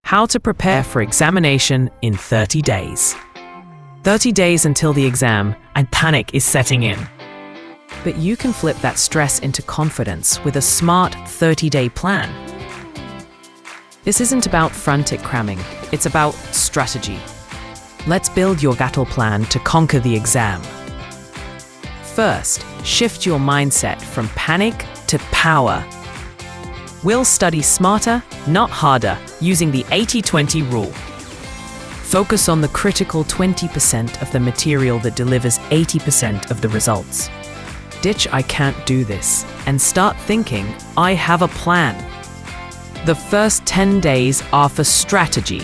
How to prepare for examination in 30 days. 30 days until the exam, and panic is setting in. But you can flip that stress into confidence with a smart 30-day plan. This isn't about frantic cramming, it's about strategy. Let's build your battle plan to conquer the exam. First, shift your mindset from panic to power. We'll study smarter, not harder, using the 80-20 rule. Focus on the critical 20% of the material that delivers 80% of the results. Ditch "I can't do this" and start thinking "I have a plan." The first 10 days are for strategy.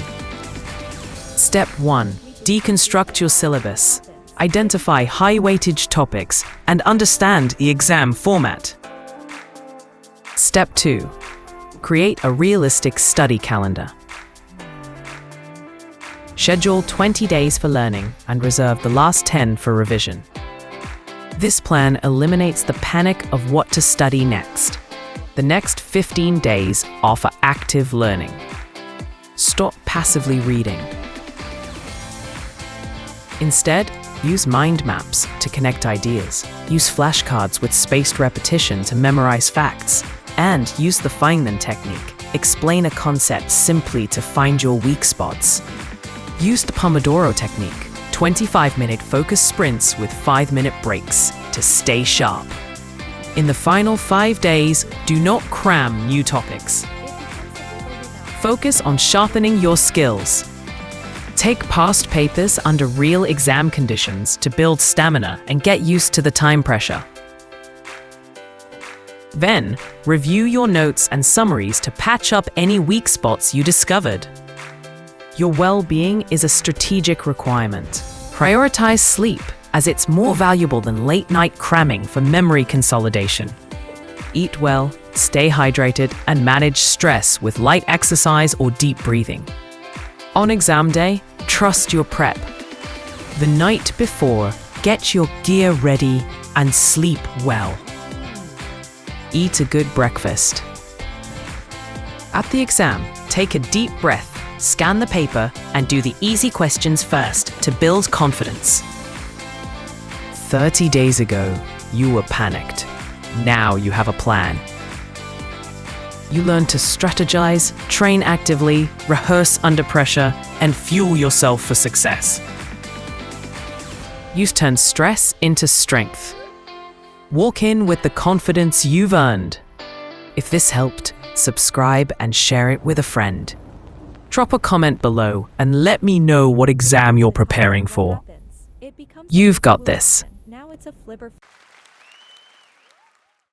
Step 1. Deconstruct your syllabus. Identify high-weightage topics and understand the exam format. Step 2. Create a realistic study calendar. Schedule 20 days for learning and reserve the last 10 for revision. This plan eliminates the panic of what to study next. The next 15 days are for active learning. Stop passively reading. Instead, use mind maps to connect ideas. Use flashcards with spaced repetition to memorize facts. And use the Feynman technique. Explain a concept simply to find your weak spots. Use the Pomodoro technique. 25-minute focus sprints with 5-minute breaks to stay sharp. In the final 5 days, do not cram new topics. Focus on sharpening your skills. Take past papers under real exam conditions to build stamina and get used to the time pressure. Then, review your notes and summaries to patch up any weak spots you discovered. Your well-being is a strategic requirement. Prioritize sleep, as it's more valuable than late-night cramming for memory consolidation. Eat well, stay hydrated, and manage stress with light exercise or deep breathing. On exam day, trust your prep. The night before, get your gear ready and sleep well. Eat a good breakfast. At the exam, take a deep breath, scan the paper, and do the easy questions first to build confidence. 30 days ago, you were panicked. Now you have a plan. You learn to strategize, train actively, rehearse under pressure, and fuel yourself for success. You've turned stress into strength. Walk in with the confidence you've earned. If this helped, subscribe and share it with a friend. Drop a comment below and let me know what exam you're preparing for. You've got this. Now it's a flipper.